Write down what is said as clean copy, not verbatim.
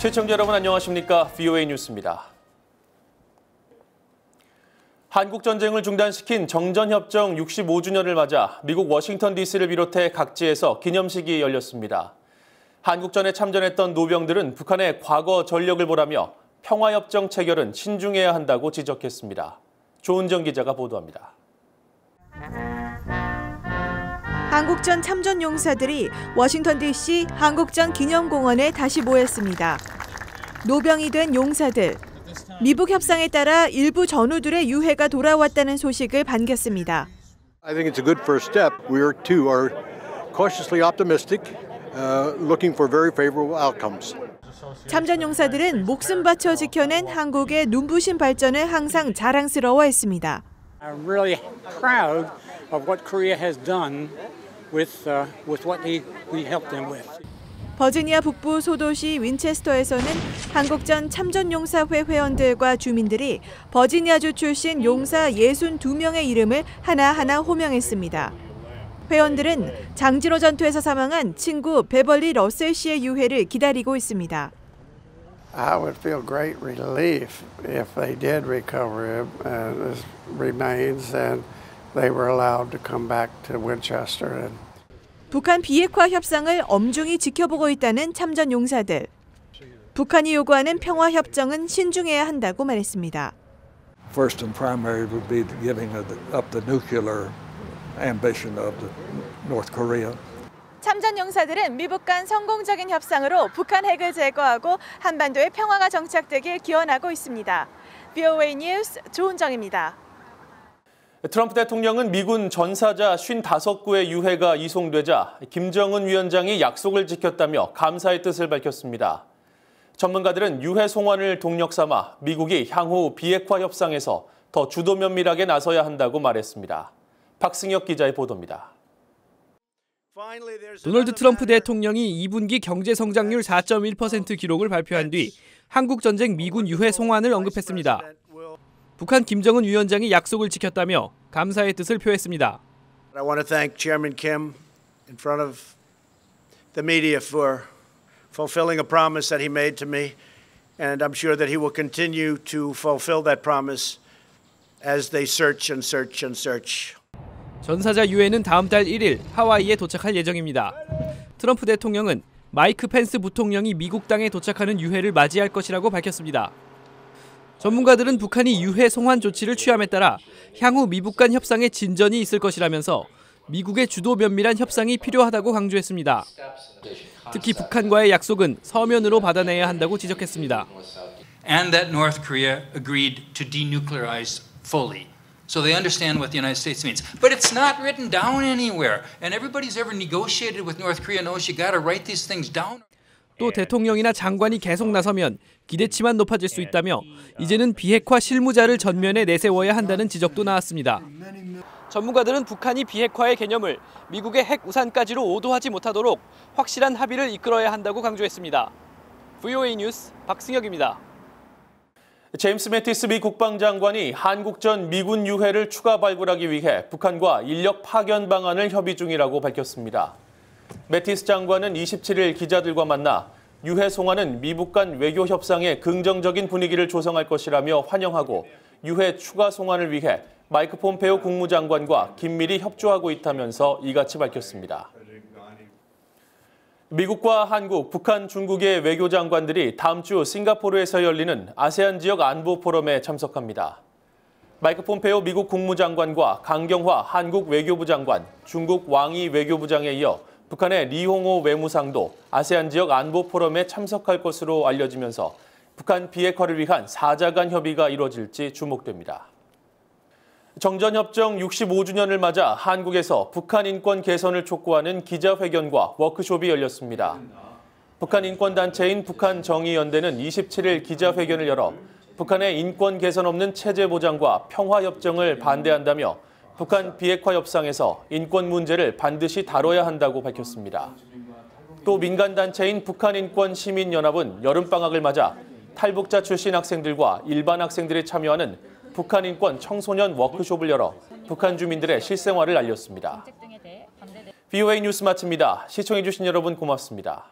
시청자 여러분 안녕하십니까? VOA 뉴스입니다. 한국전쟁을 중단시킨 정전협정 65주년을 맞아 미국 워싱턴 DC를 비롯해 각지에서 기념식이 열렸습니다. 한국전에 참전했던 노병들은 북한의 과거 전력을 보라며 평화협정 체결은 신중해야 한다고 지적했습니다. 조은정 기자가 보도합니다. 한국전 참전 용사들이 워싱턴 DC 한국전 기념공원에 다시 모였습니다. 노병이 된 용사들, 미북 협상에 따라 일부 전우들의 유해가 돌아왔다는 소식을 반겼습니다. I think it's a good first step. We too are cautiously optimistic, looking for very favorable outcomes. 참전 용사들은 목숨 바쳐 지켜낸 한국의 눈부신 발전을 항상 자랑스러워했습니다. I'm really proud of what Korea has done with what we helped them with. 버지니아 북부 소도시 윈체스터에서는 한국전 참전용사회 회원들과 주민들이 버지니아주 출신 용사 62명의 이름을 하나하나 호명했습니다. 회원들은 장진호 전투에서 사망한 친구 베벌리 러셀 씨의 유해를 기다리고 있습니다. I would feel great relief if they did recover his remains and they were allowed to come back to Winchester. 북한 비핵화 협상을 엄중히 지켜보고 있다는 참전 용사들. 북한이 요구하는 평화 협정은 신중해야 한다고 말했습니다. First and primary would be giving up the nuclear ambition of North Korea. 참전 용사들은 미북 간 성공적인 협상으로 북한 핵을 제거하고 한반도의 평화가 정착되길 기원하고 있습니다. VOA 뉴스 조은정입니다. 트럼프 대통령은 미군 전사자 55구의 유해가 이송되자 김정은 위원장이 약속을 지켰다며 감사의 뜻을 밝혔습니다. 전문가들은 유해 송환을 동력 삼아 미국이 향후 비핵화 협상에서 더 주도 면밀하게 나서야 한다고 말했습니다. 박승혁 기자의 보도입니다. 도널드 트럼프 대통령이 2분기 경제 성장률 4.1% 기록을 발표한 뒤 한국전쟁 미군 유해 송환을 언급했습니다. 북한 김정은 위원장이 약속을 지켰다며 감사의 뜻을 표했습니다. I want to thank Chairman Kim in front of the media for fulfilling a promise that he made to me, and I'm sure that he will continue to fulfill that promise as they search and search and search. 전사자 유해는 다음 달 1일 하와이에 도착할 예정입니다. 트럼프 대통령은 마이크 펜스 부통령이 미국 땅에 도착하는 유해를 맞이할 것이라고 밝혔습니다. 전문가들은 북한이 유해 송환 조치를 취함에 따라 향후 미북 간 협상에 진전이 있을 것이라면서 미국의 주도 면밀한 협상이 필요하다고 강조했습니다. 특히 북한과의 약속은 서면으로 받아내야 한다고 지적했습니다. And that North Korea agreed to denuclearize fully. So they understand what the United States means. But it's not written down anywhere. And everybody who's ever negotiated with North Korea knows you got to write these things down. 또 대통령이나 장관이 계속 나서면 기대치만 높아질 수 있다며 이제는 비핵화 실무자를 전면에 내세워야 한다는 지적도 나왔습니다. 전문가들은 북한이 비핵화의 개념을 미국의 핵 우산까지로 오도하지 못하도록 확실한 합의를 이끌어야 한다고 강조했습니다. VOA 뉴스 박승혁입니다. 제임스 매티스 미 국방장관이 한국전 미군 유해를 추가 발굴하기 위해 북한과 인력 파견 방안을 협의 중이라고 밝혔습니다. 매티스 장관은 27일 기자들과 만나 유해 송환은 미북 간 외교 협상에 긍정적인 분위기를 조성할 것이라며 환영하고 유해 추가 송환을 위해 마이크 폼페오 국무장관과 긴밀히 협조하고 있다면서 이같이 밝혔습니다. 미국과 한국, 북한, 중국의 외교장관들이 다음 주 싱가포르에서 열리는 아세안 지역 안보 포럼에 참석합니다. 마이크 폼페오 미국 국무장관과 강경화 한국 외교부 장관, 중국 왕이 외교부장에 이어 북한의 리홍호 외무상도 아세안 지역 안보 포럼에 참석할 것으로 알려지면서 북한 비핵화를 위한 4자 간 협의가 이뤄질지 주목됩니다. 정전협정 65주년을 맞아 한국에서 북한 인권 개선을 촉구하는 기자회견과 워크숍이 열렸습니다. 북한 인권단체인 북한정의연대는 27일 기자회견을 열어 북한의 인권 개선 없는 체제 보장과 평화협정을 반대한다며 북한 비핵화 협상에서 인권 문제를 반드시 다뤄야 한다고 밝혔습니다. 또 민간단체인 북한인권시민연합은 여름방학을 맞아 탈북자 출신 학생들과 일반 학생들이 참여하는 북한 인권 청소년 워크숍을 열어 북한 주민들의 실생활을 알렸습니다. VOA 뉴스 마칩니다. 시청해주신 여러분 고맙습니다.